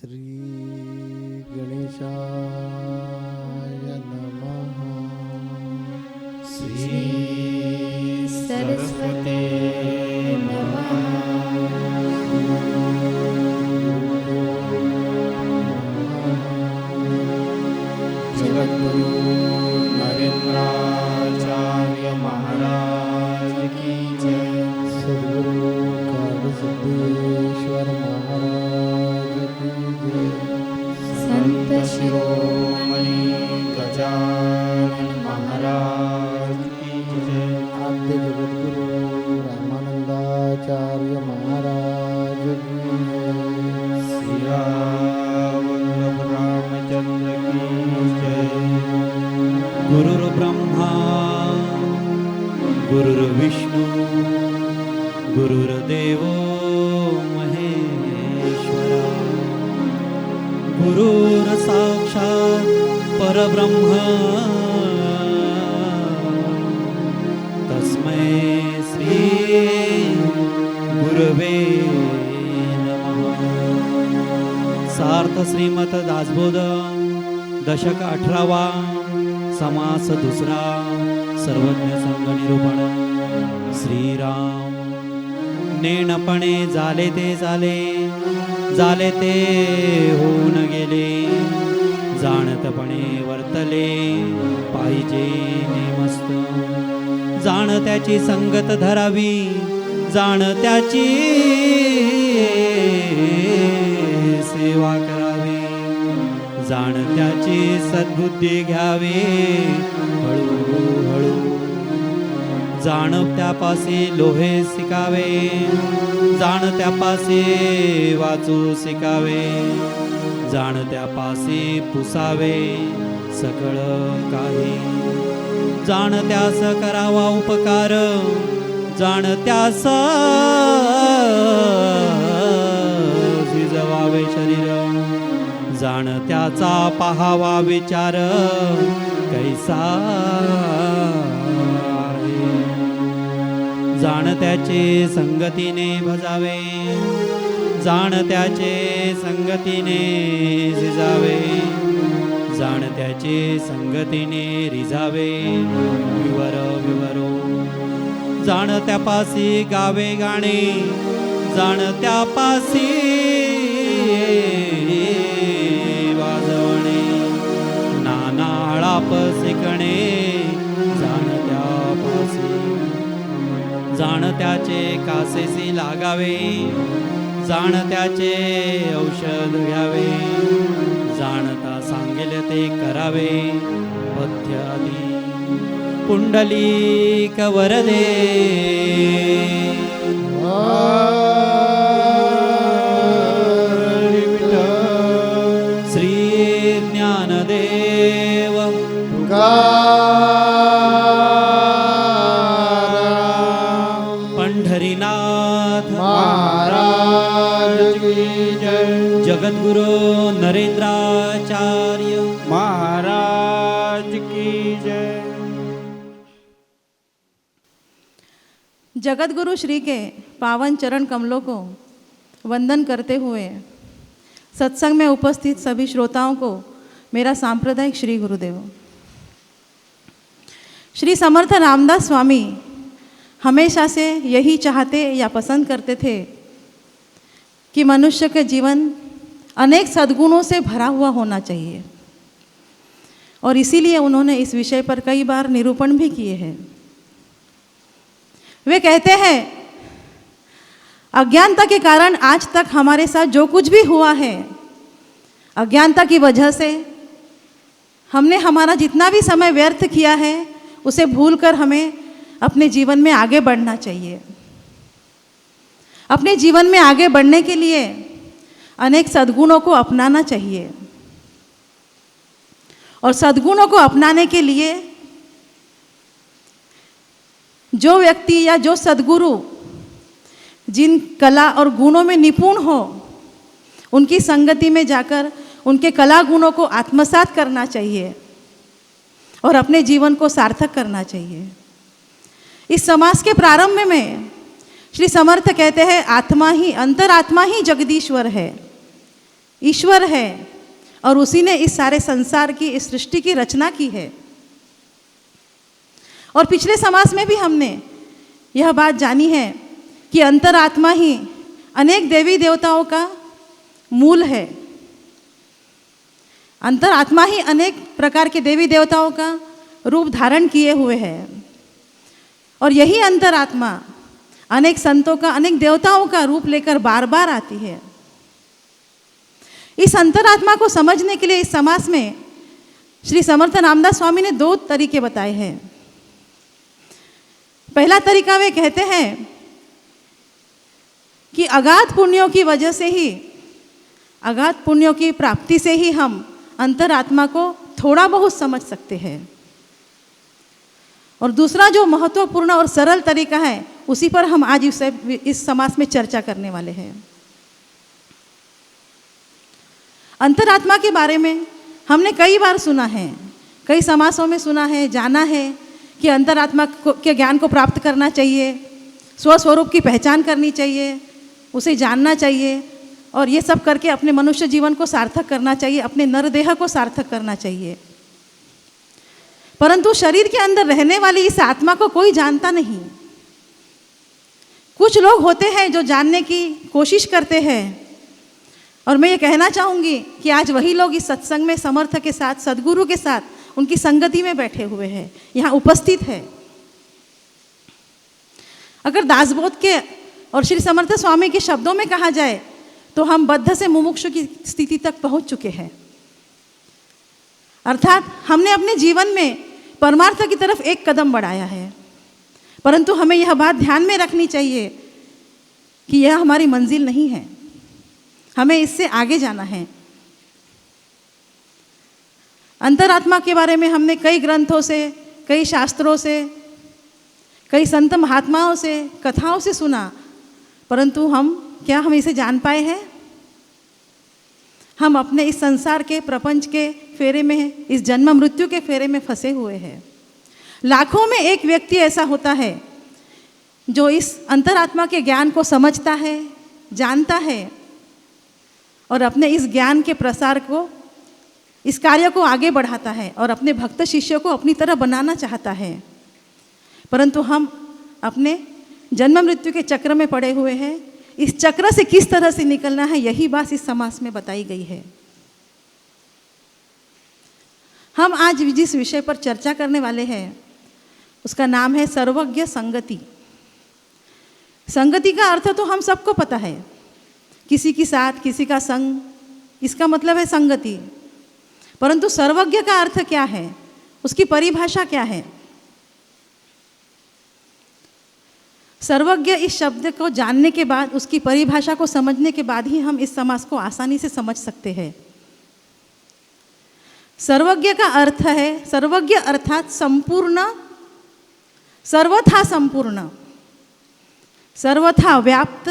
श्री गणेशाय नमः। श्री सरस्वती नमः। जगद्गुरु नरेंद्राचार्य महाराज की जय। सद्गुरु कागसिद्धेश्वर महाराज की जय। संत शिरोमणि गजानन महाराज की जय। आद्य जगद्गुरु रामानंदाचार्य महाराज की जय। सियावल्लभ रामचंद्र की जय। गुरुर्ब्रह्मा गुरुर्विष्णू गुरुर्देवो महेश्वरा गुरुर्साक्षात् परब्रह्म तस्मै श्री गुरवे नमः। सार्थ श्रीमत दासबोध दशक 18वा समास दुसरा सर्वज्ञ संग निरूपण। श्रीराम नेणपणे झाले ते झाले, झाले ते होऊन गेले, जाणतपणे वर्तले पाहिजे नेमस्त। जाण त्याची संगत धरावी, जाण त्याची सेवा करावी, जाण त्याची सद्बुद्धी घ्यावी हळूहळू। जाण त्यापासी लोहे शिकावे, जाण त्यापासी वाचू शिकावे, जाण त्यापासी पुसावे सकळ काही। जाण त्यास करावा उपकार, जाण त्यास झिजवावे शरीर, जाण त्याचा पाहावा विचार कैसा आहे। जाण त्याचे संगतीने भजावे, जाण त्याचे संगतीने झिजावे, जाण त्याचे संगतीने रिझावे विवर विवरो। जाण त्यापासी गावे गाणे, जाण त्यापासी वाजवणे, नाना आळाप शिकणे जाण त्यापासी। जाण त्याचे कासेसी लागावे, जाण त्याचे औषध घ्यावे, जाणता सांगेल ते करावे पथ्य आदी। पुंडलिक वरदे श्री ज्ञानदेव पंढरीनाथ महाराज की जय। जगद्गुरु नरेंद्राचार्य महाराज की जय। जगतगुरु श्री के पावन चरण कमलों को वंदन करते हुए सत्संग में उपस्थित सभी श्रोताओं को मेरा सांप्रदायिक श्री गुरुदेव। श्री समर्थ रामदास स्वामी हमेशा से यही चाहते या पसंद करते थे कि मनुष्य के जीवन अनेक सद्गुणों से भरा हुआ होना चाहिए, और इसीलिए उन्होंने इस विषय पर कई बार निरूपण भी किए हैं। वे कहते हैं, अज्ञानता के कारण आज तक हमारे साथ जो कुछ भी हुआ है, अज्ञानता की वजह से हमने हमारा जितना भी समय व्यर्थ किया है उसे भूलकर हमें अपने जीवन में आगे बढ़ना चाहिए। अपने जीवन में आगे बढ़ने के लिए अनेक सद्गुणों को अपनाना चाहिए, और सद्गुणों को अपनाने के लिए जो व्यक्ति या जो सद्गुरु जिन कला और गुणों में निपुण हो, उनकी संगति में जाकर उनके कला गुणों को आत्मसात करना चाहिए और अपने जीवन को सार्थक करना चाहिए। इस समास के प्रारंभ में श्री समर्थ कहते हैं, आत्मा ही अंतरात्मा ही जगदीश्वर है। ईश्वर है और उसी ने इस सारे संसार की, इस सृष्टि की रचना की है। और पिछले समास में भी हमने यह बात जानी है कि अंतरात्मा ही अनेक देवी देवताओं का मूल है। अंतरात्मा ही अनेक प्रकार के देवी देवताओं का रूप धारण किए हुए है और यही अंतरात्मा अनेक संतों का, अनेक देवताओं का रूप लेकर बार बार आती है। इस अंतरात्मा को समझने के लिए इस समास में श्री समर्थ रामदास स्वामी ने 2 तरीके बताए हैं। पहला तरीका वे कहते हैं कि अगाध पुण्यों की वजह से ही, अगाध पुण्यों की प्राप्ति से ही हम अंतरात्मा को थोड़ा बहुत समझ सकते हैं। और दूसरा जो महत्वपूर्ण और सरल तरीका है, उसी पर हम आज इस समास में चर्चा करने वाले हैं। अंतरात्मा के बारे में हमने कई बार सुना है, कई समासों में सुना है, जाना है कि अंतरात्मा के ज्ञान को प्राप्त करना चाहिए, स्वस्वरूप की पहचान करनी चाहिए, उसे जानना चाहिए और ये सब करके अपने मनुष्य जीवन को सार्थक करना चाहिए, अपने नरदेह को सार्थक करना चाहिए। परंतु शरीर के अंदर रहने वाली इस आत्मा को कोई जानता नहीं। कुछ लोग होते हैं जो जानने की कोशिश करते हैं और मैं ये कहना चाहूँगी कि आज वही लोग इस सत्संग में समर्थ के साथ, सद्गुरु के साथ, उनकी संगति में बैठे हुए हैं, यहाँ उपस्थित है। अगर दासबोध के और श्री समर्थ स्वामी के शब्दों में कहा जाए तो हम बद्ध से मुमुक्षु की स्थिति तक पहुंच चुके हैं। अर्थात हमने अपने जीवन में परमार्थ की तरफ एक कदम बढ़ाया है, परंतु हमें यह बात ध्यान में रखनी चाहिए कि यह हमारी मंजिल नहीं है, हमें इससे आगे जाना है। अंतरात्मा के बारे में हमने कई ग्रंथों से, कई शास्त्रों से, कई संत महात्माओं से, कथाओं से सुना, परंतु हम इसे जान पाए हैं? हम अपने इस संसार के, प्रपंच के फेरे में, इस जन्म मृत्यु के फेरे में फंसे हुए हैं। लाखों में एक व्यक्ति ऐसा होता है जो इस अंतरात्मा के ज्ञान को समझता है, जानता है और अपने इस ज्ञान के प्रसार को, इस कार्य को आगे बढ़ाता है और अपने भक्त शिष्यों को अपनी तरह बनाना चाहता है। परंतु हम अपने जन्म मृत्यु के चक्र में पड़े हुए हैं। इस चक्र से किस तरह से निकलना है, यही बात इस समास में बताई गई है। हम आज जिस विषय पर चर्चा करने वाले हैं उसका नाम है सर्वज्ञ संगति। संगति का अर्थ तो हम सबको पता है, किसी के साथ किसी का संग, इसका मतलब है संगति। परंतु सर्वज्ञ का अर्थ क्या है, उसकी परिभाषा क्या है? सर्वज्ञ इस शब्द को जानने के बाद, उसकी परिभाषा को समझने के बाद ही हम इस समास को आसानी से समझ सकते हैं। सर्वज्ञ का अर्थ है, सर्वज्ञ अर्थात संपूर्ण, सर्वथा संपूर्ण, सर्वथा व्याप्त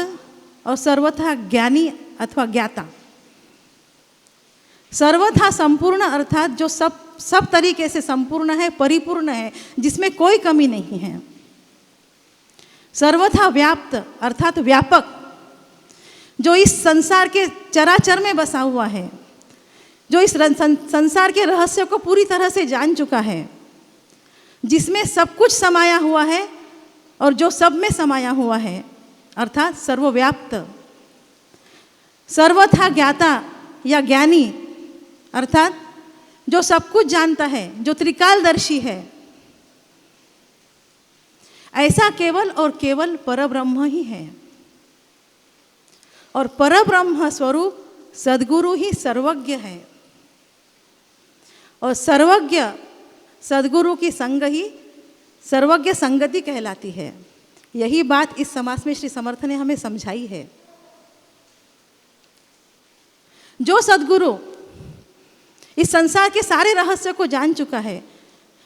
और सर्वथा ज्ञानी अथवा ज्ञाता। सर्वथा संपूर्ण अर्थात जो सब तरीके से संपूर्ण है, परिपूर्ण है, जिसमें कोई कमी नहीं है। सर्वथा व्याप्त अर्थात व्यापक, जो इस संसार के चराचर में बसा हुआ है, जो इस संसार के रहस्य को पूरी तरह से जान चुका है, जिसमें सब कुछ समाया हुआ है और जो सब में समाया हुआ है, अर्थात सर्वव्याप्त। सर्वथा ज्ञाता या ज्ञानी अर्थात जो सब कुछ जानता है, जो त्रिकालदर्शी है। ऐसा केवल और केवल परब्रह्म ही है और परब्रह्म स्वरूप सद्गुरु ही सर्वज्ञ है और सर्वज्ञ सद्गुरु की संग ही सर्वज्ञ संगति कहलाती है। यही बात इस समास में श्री समर्थ ने हमें समझाई है। जो सद्गुरु इस संसार के सारे रहस्य को जान चुका है,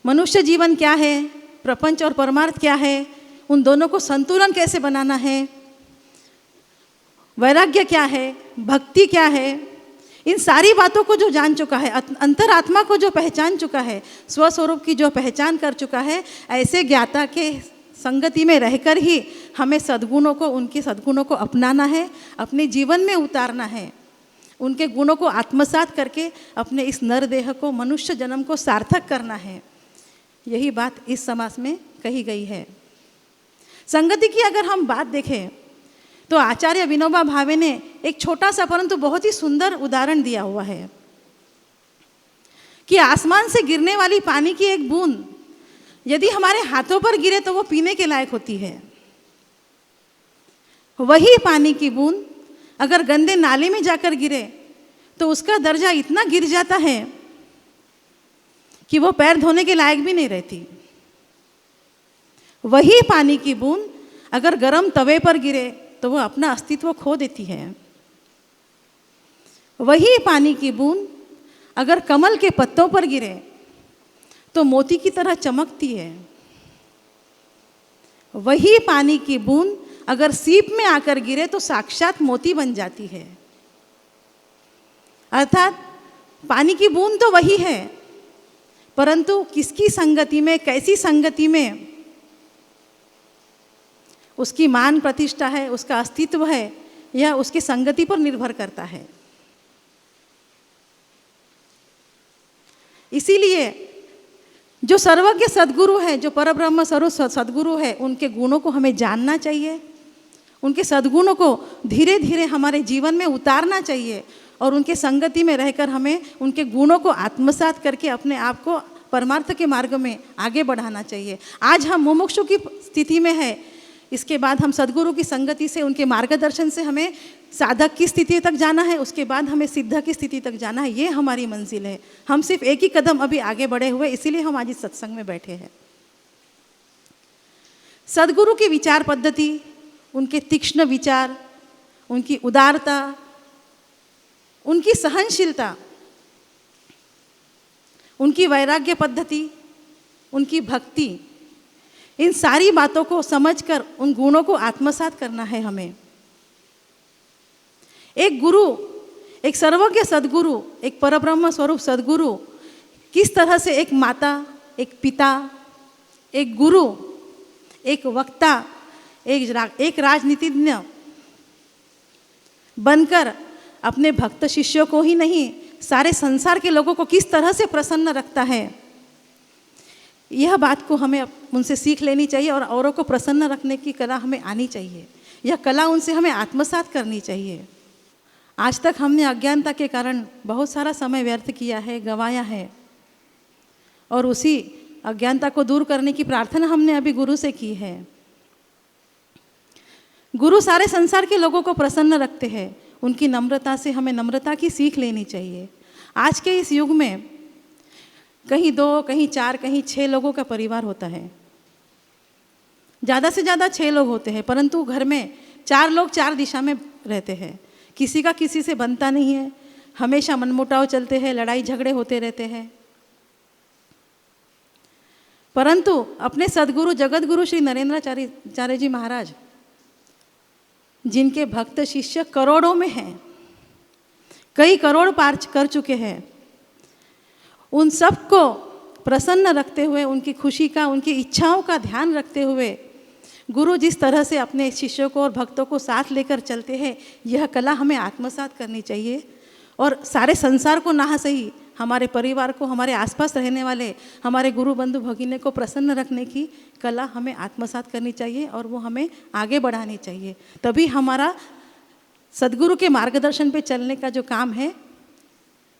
मनुष्य जीवन क्या है, प्रपंच और परमार्थ क्या है, उन दोनों को संतुलन कैसे बनाना है, वैराग्य क्या है, भक्ति क्या है, इन सारी बातों को जो जान चुका है, अंतरात्मा को जो पहचान चुका है, स्वस्वरूप की जो पहचान कर चुका है, ऐसे ज्ञाता के संगति में रहकर ही हमें सद्गुणों को, उनके सद्गुणों को अपनाना है, अपने जीवन में उतारना है। उनके गुणों को आत्मसात करके अपने इस नर देह को, मनुष्य जन्म को सार्थक करना है। यही बात इस समास में कही गई है। संगति की अगर हम बात देखें तो आचार्य विनोबा भावे ने एक छोटा सा परंतु बहुत ही सुंदर उदाहरण दिया हुआ है कि आसमान से गिरने वाली पानी की एक बूंद यदि हमारे हाथों पर गिरे तो वो पीने के लायक होती है। वही पानी की बूंद अगर गंदे नाले में जाकर गिरे तो उसका दर्जा इतना गिर जाता है कि वो पैर धोने के लायक भी नहीं रहती। वही पानी की बूंद अगर गर्म तवे पर गिरे तो वो अपना अस्तित्व खो देती है। वही पानी की बूंद अगर कमल के पत्तों पर गिरे तो मोती की तरह चमकती है। वही पानी की बूंद अगर सीप में आकर गिरे तो साक्षात मोती बन जाती है। अर्थात पानी की बूंद तो वही है, परंतु किसकी संगति में, कैसी संगति में उसकी मान प्रतिष्ठा है, उसका अस्तित्व है, यह उसकी संगति पर निर्भर करता है। इसीलिए जो सर्वज्ञ सद्गुरु है, जो परब्रह्म स्वरूप सद्गुरु है, उनके गुणों को हमें जानना चाहिए, उनके सद्गुणों को धीरे धीरे हमारे जीवन में उतारना चाहिए और उनके संगति में रहकर हमें उनके गुणों को आत्मसात करके अपने आप को परमार्थ के मार्ग में आगे बढ़ाना चाहिए। आज हम मुमुक्षु की स्थिति में है, इसके बाद हम सद्गुरु की संगति से, उनके मार्गदर्शन से हमें साधक की स्थिति तक जाना है, उसके बाद हमें सिद्ध की स्थिति तक जाना है। ये हमारी मंजिल है। हम सिर्फ एक ही कदम अभी आगे बढ़े हुए, इसीलिए हम आज इस सत्संग में बैठे हैं। सद्गुरु की विचार पद्धति, उनके तीक्ष्ण विचार, उनकी उदारता, उनकी सहनशीलता, उनकी वैराग्य पद्धति, उनकी भक्ति, इन सारी बातों को समझकर उन गुणों को आत्मसात करना है हमें। एक गुरु, एक सर्वज्ञ सद्गुरु, एक परब्रह्म स्वरूप सद्गुरु किस तरह से एक माता, एक पिता, एक गुरु, एक वक्ता, एक राजनीतिज्ञ बनकर अपने भक्त शिष्यों को ही नहीं, सारे संसार के लोगों को किस तरह से प्रसन्न रखता है, यह बात को हमें उनसे सीख लेनी चाहिए और औरों को प्रसन्न रखने की कला हमें आनी चाहिए। यह कला उनसे हमें आत्मसात करनी चाहिए। आज तक हमने अज्ञानता के कारण बहुत सारा समय व्यर्थ किया है, गंवाया है, और उसी अज्ञानता को दूर करने की प्रार्थना हमने अभी गुरु से की है। गुरु सारे संसार के लोगों को प्रसन्न रखते हैं। उनकी नम्रता से हमें नम्रता की सीख लेनी चाहिए। आज के इस युग में कहीं 2, कहीं 4, कहीं 6 लोगों का परिवार होता है। ज़्यादा से ज़्यादा 6 लोग होते हैं, परंतु घर में 4 लोग 4 दिशा में रहते हैं। किसी का किसी से बनता नहीं है, हमेशा मनमुटाव चलते हैं, लड़ाई झगड़े होते रहते हैं। परंतु अपने सद्गुरु जगत गुरु श्री नरेंद्राचार्य जी महाराज, जिनके भक्त शिष्य करोड़ों में हैं, कई करोड़ पार कर चुके हैं, उन सबको प्रसन्न रखते हुए, उनकी खुशी का, उनकी इच्छाओं का ध्यान रखते हुए गुरु जिस तरह से अपने शिष्यों को और भक्तों को साथ लेकर चलते हैं, यह कला हमें आत्मसात करनी चाहिए और सारे संसार को ना सही, हमारे परिवार को, हमारे आसपास रहने वाले हमारे गुरु बंधु भगिनी को प्रसन्न रखने की कला हमें आत्मसात करनी चाहिए और वो हमें आगे बढ़ानी चाहिए। तभी हमारा सद्गुरु के मार्गदर्शन पे चलने का जो काम है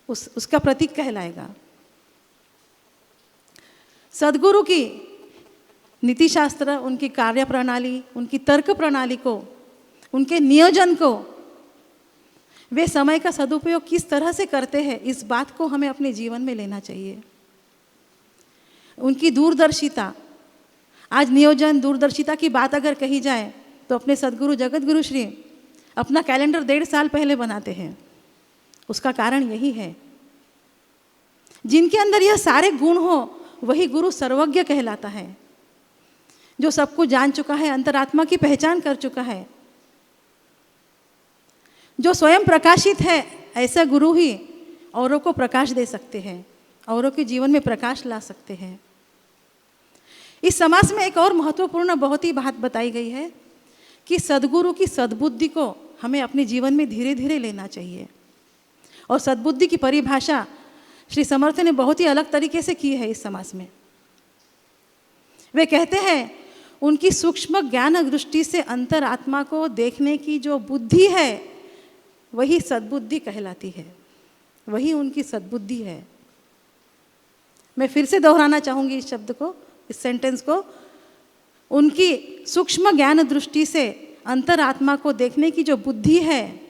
उसका प्रतीक कहलाएगा। सद्गुरु की नीति शास्त्र, उनकी कार्य प्रणाली, उनकी तर्क प्रणाली को, उनके नियोजन को, वे समय का सदुपयोग किस तरह से करते हैं, इस बात को हमें अपने जीवन में लेना चाहिए। उनकी दूरदर्शिता, आज नियोजन दूरदर्शिता की बात अगर कही जाए तो अपने सद्गुरु जगत गुरु श्री अपना कैलेंडर 1.5 साल पहले बनाते हैं। उसका कारण यही है, जिनके अंदर यह सारे गुण हो वही गुरु सर्वज्ञ कहलाता है, जो सब कुछ जान चुका है, अंतरात्मा की पहचान कर चुका है, जो स्वयं प्रकाशित है। ऐसा गुरु ही औरों को प्रकाश दे सकते हैं, औरों के जीवन में प्रकाश ला सकते हैं। इस समास में एक और महत्वपूर्ण बहुत ही बात बताई गई है कि सद्गुरु की सद्बुद्धि को हमें अपने जीवन में धीरे धीरे लेना चाहिए। और सद्बुद्धि की परिभाषा श्री समर्थ ने बहुत ही अलग तरीके से की है इस समास में। वे कहते हैं उनकी सूक्ष्म ज्ञान दृष्टि से अंतरात्मा को देखने की जो बुद्धि है वही सद्बुद्धि कहलाती है, वही उनकी सद्बुद्धि है। मैं फिर से दोहराना चाहूँगी इस शब्द को, इस सेंटेंस को। उनकी सूक्ष्म ज्ञान दृष्टि से अंतरात्मा को देखने की जो बुद्धि है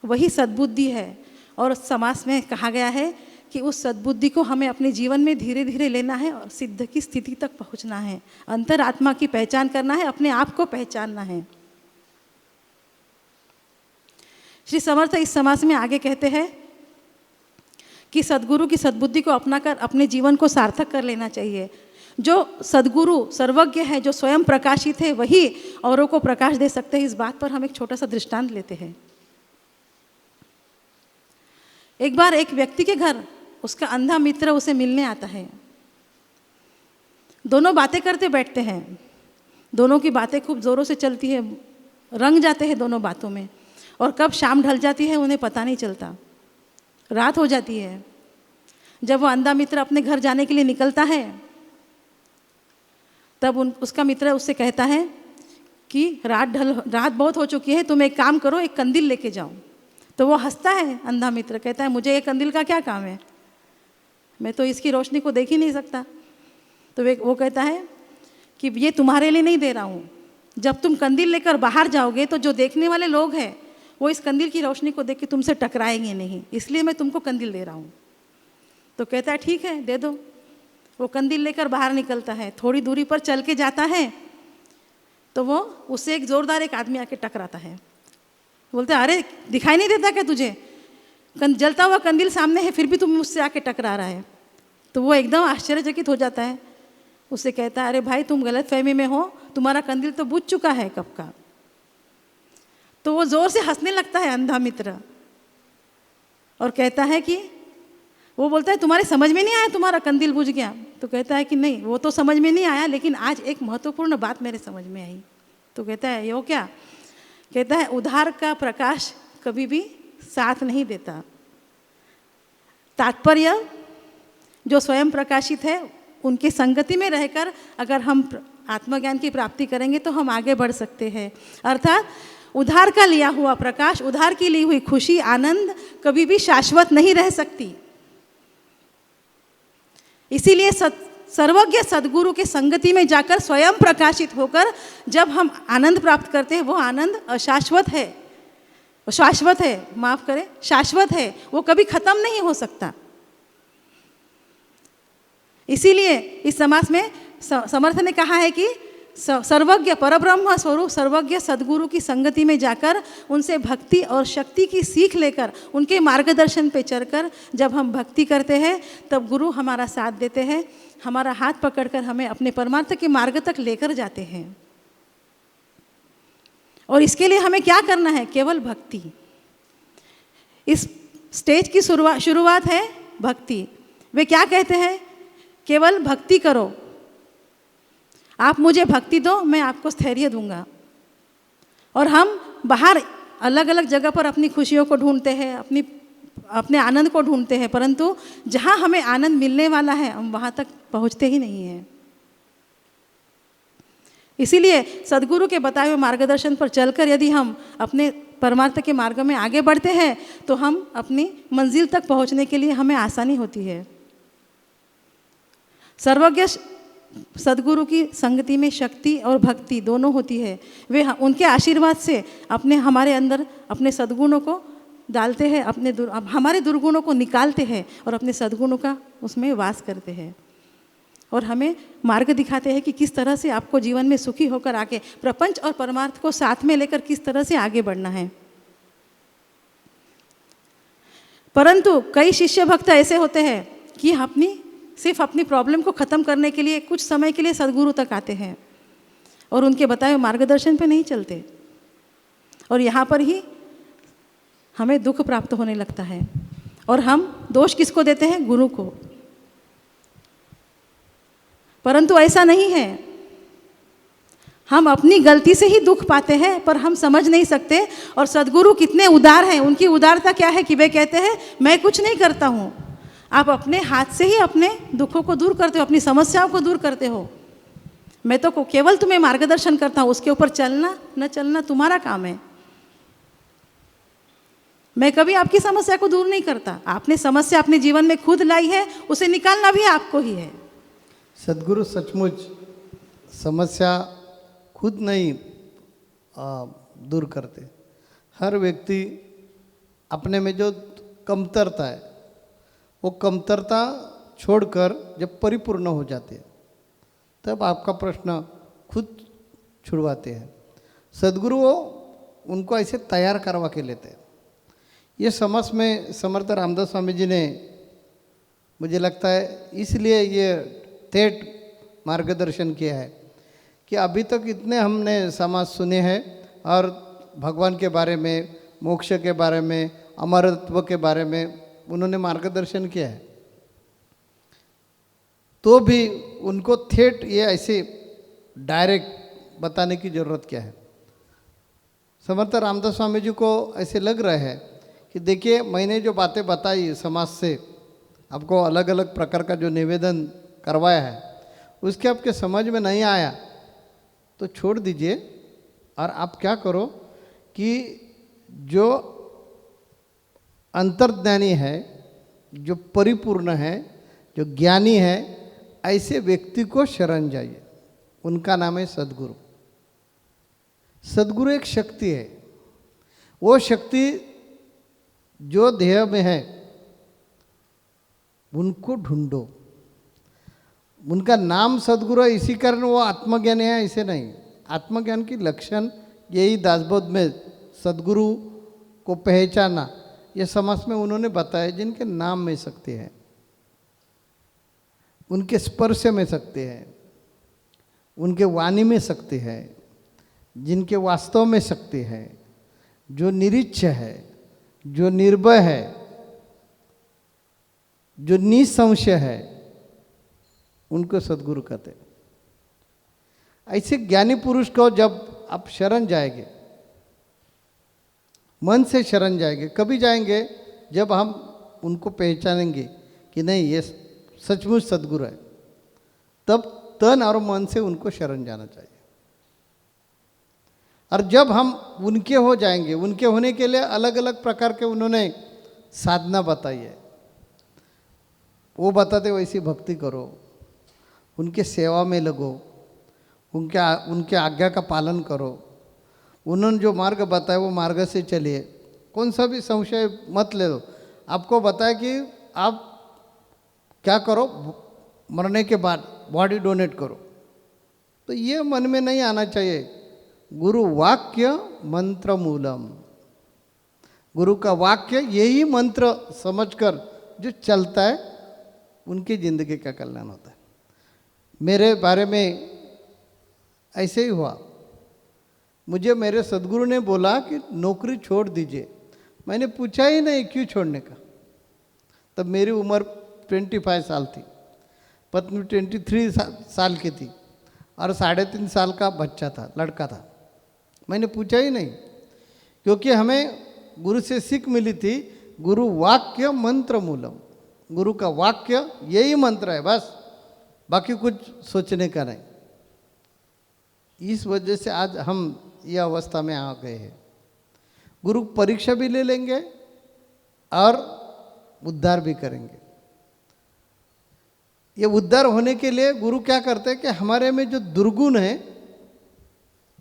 वही सद्बुद्धि है। और समास में कहा गया है कि उस सद्बुद्धि को हमें अपने जीवन में धीरे धीरे लेना है और सिद्ध की स्थिति तक पहुंचना है, अंतरात्मा की पहचान करना है, अपने आप को पहचानना है। श्री समर्थ इस समास में आगे कहते हैं कि सद्गुरु की सद्बुद्धि को अपनाकर अपने जीवन को सार्थक कर लेना चाहिए। जो सद्गुरु सर्वज्ञ है, जो स्वयं प्रकाशित है, वही औरों को प्रकाश दे सकते हैं। इस बात पर हम एक छोटा सा दृष्टांत लेते हैं। एक बार एक व्यक्ति के घर उसका अंधा मित्र उसे मिलने आता है। दोनों बातें करते बैठते हैं, दोनों की बातें खूब जोरों से चलती है, रंग जाते हैं दोनों बातों में, और कब शाम ढल जाती है उन्हें पता नहीं चलता, रात हो जाती है। जब वो अंधा मित्र अपने घर जाने के लिए निकलता है तब उसका मित्र उससे कहता है कि रात बहुत हो चुकी है, तुम एक काम करो, एक कंदील लेके जाओ। तो वो हंसता है, अंधा मित्र कहता है मुझे ये कंदील का क्या काम है, मैं तो इसकी रोशनी को देख ही नहीं सकता। तो वो कहता है कि ये तुम्हारे लिए नहीं दे रहा हूँ, जब तुम कंदील लेकर बाहर जाओगे तो जो देखने वाले लोग हैं वो इस कंदील की रोशनी को देख के तुमसे टकराएंगे नहीं, इसलिए मैं तुमको कंदील दे रहा हूँ। तो कहता है ठीक है, दे दो। वो कंदील लेकर बाहर निकलता है, थोड़ी दूरी पर चल के जाता है तो वो उससे एक जोरदार एक आदमी आके टकराता है। बोलते हैं अरे दिखाई नहीं देता क्या तुझे, जलता हुआ कंदील सामने है फिर भी तुम मुझसे आके टकरा रहा है। तो वो एकदम आश्चर्यचकित हो जाता है, उससे कहता है अरे भाई तुम गलत फहमी में हो, तुम्हारा कंदील तो बुझ चुका है कब का। तो वो जोर से हंसने लगता है अंधा मित्र और कहता है कि वो बोलता है तुम्हारे समझ में नहीं आया तुम्हारा कंदील बुझ गया। तो कहता है कि नहीं वो तो समझ में नहीं आया, लेकिन आज एक महत्वपूर्ण बात मेरे समझ में आई। तो कहता है यो क्या? कहता है उधार का प्रकाश कभी भी साथ नहीं देता। तात्पर्य जो स्वयं प्रकाशित है उनकी संगति में रहकर अगर हम आत्मज्ञान की प्राप्ति करेंगे तो हम आगे बढ़ सकते हैं। अर्थात उधार का लिया हुआ प्रकाश, उधार की ली हुई खुशी, आनंद कभी भी शाश्वत नहीं रह सकती। इसीलिए सर्वज्ञ सद्गुरु के संगति में जाकर स्वयं प्रकाशित होकर जब हम आनंद प्राप्त करते हैं वो आनंद अशाश्वत है, शाश्वत है, माफ करें, शाश्वत है, वो कभी खत्म नहीं हो सकता। इसीलिए इस समास में समर्थ ने कहा है कि सर्वज्ञ परब्रह्म स्वरूप सर्वज्ञ सद्गुरु की संगति में जाकर उनसे भक्ति और शक्ति की सीख लेकर उनके मार्गदर्शन पे चलकर जब हम भक्ति करते हैं तब गुरु हमारा साथ देते हैं, हमारा हाथ पकड़कर हमें अपने परमार्थ के मार्ग तक लेकर जाते हैं। और इसके लिए हमें क्या करना है? केवल भक्ति। इस स्टेज की शुरुआत है भक्ति। वे क्या कहते हैं? केवल भक्ति करो, आप मुझे भक्ति दो, मैं आपको स्थैर्य दूंगा। और हम बाहर अलग अलग जगह पर अपनी खुशियों को ढूंढते हैं, अपने आनंद को ढूंढते हैं, परंतु जहाँ हमें आनंद मिलने वाला है हम वहाँ तक पहुँचते ही नहीं हैं। इसीलिए सद्गुरु के बताए हुए मार्गदर्शन पर चलकर यदि हम अपने परमार्थ के मार्ग में आगे बढ़ते हैं तो हम अपनी मंजिल तक पहुँचने के लिए हमें आसानी होती है। सर्वज्ञ सद्गुरु की संगति में शक्ति और भक्ति दोनों होती है। वे उनके आशीर्वाद से हमारे अंदर अपने सद्गुणों को डालते हैं, हमारे दुर्गुणों को निकालते हैं और अपने सद्गुणों का उसमें वास करते हैं और हमें मार्ग दिखाते हैं कि किस तरह से आपको जीवन में सुखी होकर आगे प्रपंच और परमार्थ को साथ में लेकर किस तरह से आगे बढ़ना है। परंतु कई शिष्य भक्त ऐसे होते हैं कि सिर्फ अपनी प्रॉब्लम को ख़त्म करने के लिए कुछ समय के लिए सद्गुरु तक आते हैं और उनके बताए हुए मार्गदर्शन पे नहीं चलते, और यहाँ पर ही हमें दुख प्राप्त होने लगता है। और हम दोष किसको देते हैं? गुरु को। परंतु ऐसा नहीं है, हम अपनी गलती से ही दुख पाते हैं पर हम समझ नहीं सकते। और सद्गुरु कितने उदार हैं, उनकी उदारता क्या है कि वे कहते हैं मैं कुछ नहीं करता हूँ, आप अपने हाथ से ही अपने दुखों को दूर करते हो, अपनी समस्याओं को दूर करते हो। मैं तो केवल तुम्हें मार्गदर्शन करता हूँ, उसके ऊपर चलना न चलना तुम्हारा काम है। मैं कभी आपकी समस्या को दूर नहीं करता। आपने समस्या अपने जीवन में खुद लाई है, उसे निकालना भी आपको ही है। सदगुरु सचमुच समस्या खुद नहीं दूर करते। हर व्यक्ति अपने में जो कमतरता है वो कमतरता छोड़कर जब परिपूर्ण हो जाते हैं तब आपका प्रश्न खुद छुड़वाते हैं। सदगुरु वो उनको ऐसे तैयार करवा के लेते हैं। ये समझ में समर्थ रामदास स्वामी जी ने, मुझे लगता है इसलिए ये ठेठ मार्गदर्शन किया है कि अभी तक इतने हमने समाज सुने हैं और भगवान के बारे में, मोक्ष के बारे में, अमरत्व के बारे में उन्होंने मार्गदर्शन किया है, तो भी उनको ठेठ ये ऐसे डायरेक्ट बताने की ज़रूरत क्या है। समर्थ रामदास स्वामी जी को ऐसे लग रहा है कि देखिए मैंने जो बातें बताई समाज से, आपको अलग अलग प्रकार का जो निवेदन करवाया है, उसके आपके समझ में नहीं आया तो छोड़ दीजिए और आप क्या करो कि जो अंतर्ज्ञानी है, जो परिपूर्ण है, जो ज्ञानी है, ऐसे व्यक्ति को शरण जाइए। उनका नाम है सदगुरु। सदगुरु एक शक्ति है। वो शक्ति जो देह में है उनको ढूंढो। उनका नाम सदगुरु है, इसी कारण वो आत्मज्ञानी है, ऐसे नहीं। आत्मज्ञान की लक्षण यही दासबोध में सदगुरु को पहचाना, ये समाज में उन्होंने बताया। जिनके नाम में शक्ति है, उनके स्पर्श में शक्ति है, उनके वाणी में शक्ति है, जिनके वास्तव में शक्ति है, जो निरीच्छ है, जो निर्भय है, जो निसंशय है, उनको सदगुरु कहते हैं। ऐसे ज्ञानी पुरुष को जब आप शरण जाएंगे, मन से शरण जाएंगे, कभी जाएंगे जब हम उनको पहचानेंगे कि नहीं ये सचमुच सदगुरु है, तब तन और मन से उनको शरण जाना चाहिए। और जब हम उनके हो जाएंगे, उनके होने के लिए अलग अलग प्रकार के उन्होंने साधना बताई है, वो बताते वैसी भक्ति करो, उनके सेवा में लगो, उनके आज्ञा का पालन करो। उन्होंने जो मार्ग बताया वो मार्ग से चलिए। कौन सा भी संशय मत ले दो। आपको बताया कि आप क्या करो, मरने के बाद बॉडी डोनेट करो, तो ये मन में नहीं आना चाहिए। गुरु वाक्य मंत्र मूलम, गुरु का वाक्य यही मंत्र समझकर जो चलता है उनकी जिंदगी का कल्याण होता है। मेरे बारे में ऐसे ही हुआ। मुझे मेरे सदगुरु ने बोला कि नौकरी छोड़ दीजिए। मैंने पूछा ही नहीं क्यों छोड़ने का। तब मेरी उम्र 25 साल थी, पत्नी 23 साल की थी और 3.5 साल का बच्चा था, लड़का था। मैंने पूछा ही नहीं, क्योंकि हमें गुरु से सीख मिली थी, गुरु वाक्य मंत्र मूलम। गुरु का वाक्य यही मंत्र है, बस बाकी कुछ सोचने का नहीं। इस वजह से आज हम यह अवस्था में आ गए हैं। गुरु परीक्षा भी ले लेंगे और उद्धार भी करेंगे। ये उद्धार होने के लिए गुरु क्या करते हैं कि हमारे में जो दुर्गुण है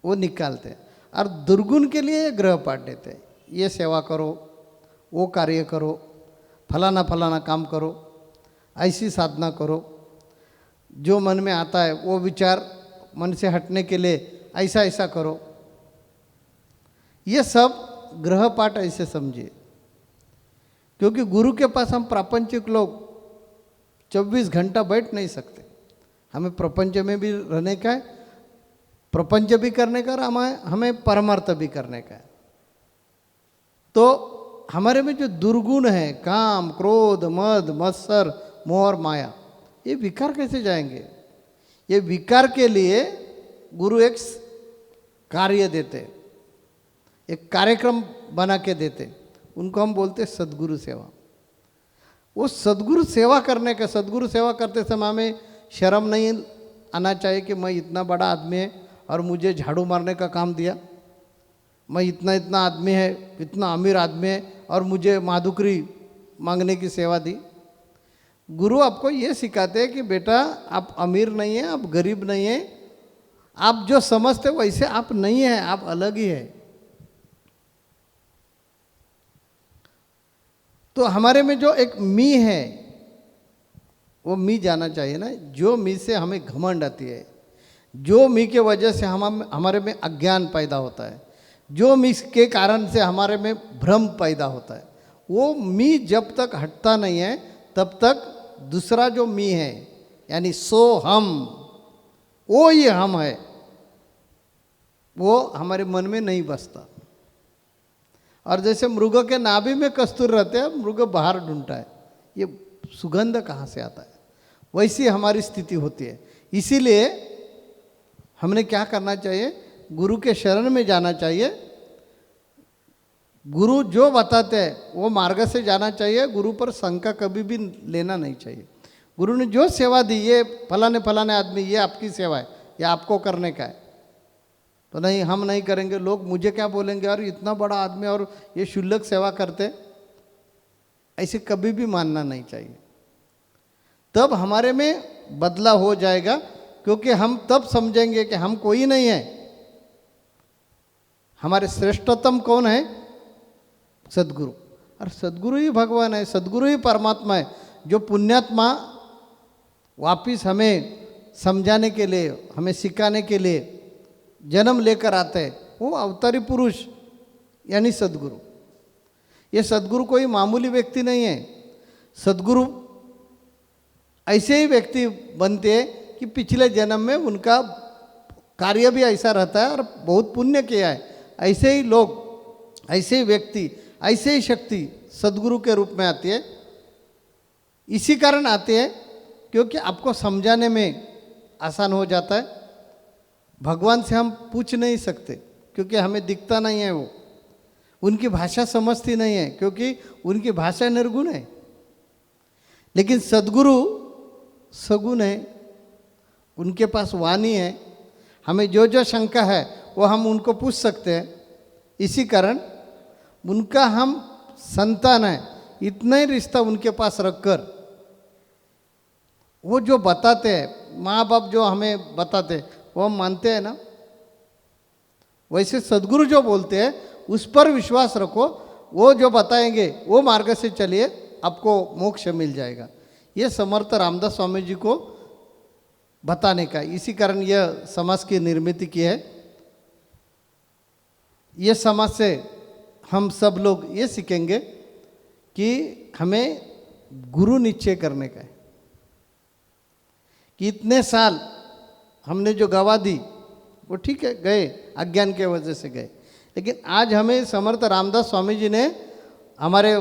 वो निकालते हैं और दुर्गुण के लिए ग्रह पाठ देते हैं। ये सेवा करो, वो कार्य करो, फलाना फलाना काम करो, ऐसी साधना करो, जो मन में आता है वो विचार मन से हटने के लिए ऐसा ऐसा करो। ये सब ग्रह पाठ ऐसे समझिए, क्योंकि गुरु के पास हम प्रापंचिक लोग 24 घंटा बैठ नहीं सकते। हमें प्रपंच में भी रहने का है, प्रपंच भी करने का, हमें परमार्थ भी करने का है। तो हमारे में जो दुर्गुण है, काम, क्रोध, मद, मत्सर, मोह और माया, ये विकार कैसे जाएंगे? ये विकार के लिए गुरु एक कार्य देते, एक कार्यक्रम बना के देते, उनको हम बोलते सद्गुरु सेवा। वो सद्गुरु सेवा करने का, सद्गुरु सेवा करते समय हमें शर्म नहीं आना चाहिए कि मैं इतना बड़ा आदमी है और मुझे झाड़ू मारने का काम दिया, मैं इतना इतना आदमी है, इतना अमीर आदमी है और मुझे माधुकरी मांगने की सेवा दी। गुरु आपको ये सिखाते हैं कि बेटा आप अमीर नहीं है, आप गरीब नहीं है, आप जो समझते वैसे आप नहीं है, आप अलग ही है। तो हमारे में जो एक मी है वो मी जाना चाहिए ना, जो मी से हमें घमंड आती है, जो मी के वजह से हमारे में अज्ञान पैदा होता है, जो मी के कारण से हमारे में भ्रम पैदा होता है, वो मी जब तक हटता नहीं है तब तक दूसरा जो मी है यानी सो हम, वो ये हम है, वो हमारे मन में नहीं बसता। और जैसे मृग के नाभि में कस्तूर रहते हैं, मृग बाहर ढूंढता है, ये सुगंध कहाँ से आता है, वैसी हमारी स्थिति होती है। इसीलिए हमने क्या करना चाहिए, गुरु के शरण में जाना चाहिए। गुरु जो बताते हैं वो मार्ग से जाना चाहिए, गुरु पर शंका कभी भी लेना नहीं चाहिए। गुरु ने जो सेवा दी, ये फलाने फलाने आदमी, ये आपकी सेवा है, ये आपको करने का है, तो नहीं हम नहीं करेंगे, लोग मुझे क्या बोलेंगे, और इतना बड़ा आदमी और ये शुल्लक सेवा करते, ऐसे कभी भी मानना नहीं चाहिए। तब हमारे में बदलाव हो जाएगा, क्योंकि हम तब समझेंगे कि हम कोई नहीं है, हमारे श्रेष्ठतम कौन है, सद्गुरु। और सद्गुरु ही भगवान है, सद्गुरु ही परमात्मा है, जो पुण्यात्मा वापिस हमें समझाने के लिए, हमें सिखाने के लिए जन्म लेकर आते हैं, वो अवतारी पुरुष यानी सद्गुरु। ये सद्गुरु कोई मामूली व्यक्ति नहीं है। सद्गुरु ऐसे ही व्यक्ति बनते हैं कि पिछले जन्म में उनका कार्य भी ऐसा रहता है और बहुत पुण्य किया है। ऐसे ही लोग, ऐसे ही व्यक्ति, ऐसे ही शक्ति सद्गुरु के रूप में आती है। इसी कारण आती है क्योंकि आपको समझाने में आसान हो जाता है। भगवान से हम पूछ नहीं सकते क्योंकि हमें दिखता नहीं है, वो उनकी भाषा समझती नहीं है क्योंकि उनकी भाषा निर्गुण है। लेकिन सद्गुरु सगुण है, उनके पास वाणी है, हमें जो जो शंका है वो हम उनको पूछ सकते हैं। इसी कारण उनका हम संतान है, इतना ही रिश्ता उनके पास रखकर वो जो बताते हैं, माँ बाप जो हमें बताते हैं वो हम मानते हैं ना, वैसे सद्गुरु जो बोलते हैं उस पर विश्वास रखो, वो जो बताएंगे वो मार्ग से चलिए, आपको मोक्ष मिल जाएगा। ये समर्थ रामदास स्वामी जी को बताने का, इसी कारण यह समाज की निर्मित की है। ये समाज से हम सब लोग ये सीखेंगे कि हमें गुरु निश्चय करने का है कि इतने साल हमने जो गवा दी वो ठीक है, गए अज्ञान के वजह से गए, लेकिन आज हमें समर्थ रामदास स्वामी जी ने हमारे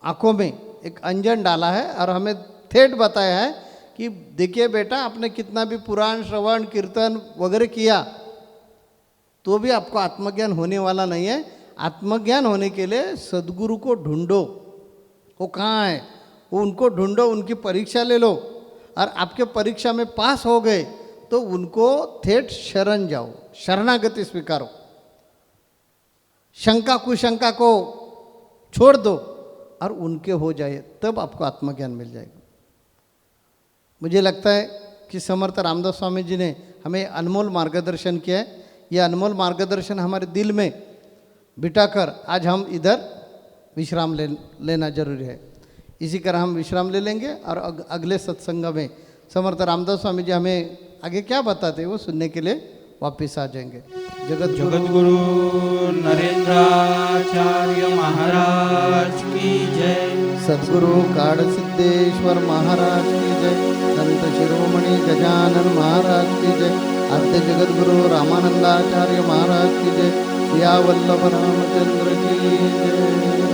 आँखों में एक अंजन डाला है और हमें ठेठ बताया है कि देखिए बेटा, आपने कितना भी पुराण श्रवण कीर्तन वगैरह किया तो भी आपको आत्मज्ञान होने वाला नहीं है। आत्मज्ञान होने के लिए सद्गुरु को ढूंढो, वो कहाँ है, वो उनको ढूंढो, उनकी परीक्षा ले लो, और आपके परीक्षा में पास हो गए तो उनको ठेठ शरण जाओ, शरणागति स्वीकारो, शंका कुशंका को छोड़ दो और उनके हो जाए, तब आपको आत्मज्ञान मिल जाएगा। मुझे लगता है कि समर्थ रामदास स्वामी जी ने हमें अनमोल मार्गदर्शन किया है। यह अनमोल मार्गदर्शन हमारे दिल में बिठाकर आज हम इधर विश्राम लेना जरूरी है। इसी तरह हम विश्राम ले लेंगे और अगले सत्संग में समर्थ रामदास स्वामी जी हमें आगे क्या बताते हैं वो सुनने के लिए वापस आ जाएंगे। जगत गुरु नरेंद्राचार्य महाराज की जय। सद्गुरु काड़ सिद्धेश्वर महाराज की जय। संत शिरोमणि गजानन महाराज की जय। आद्य जगत गुरु रामानंदाचार्य महाराज की जय। सिया वल्लभ रामचंद्र की जय।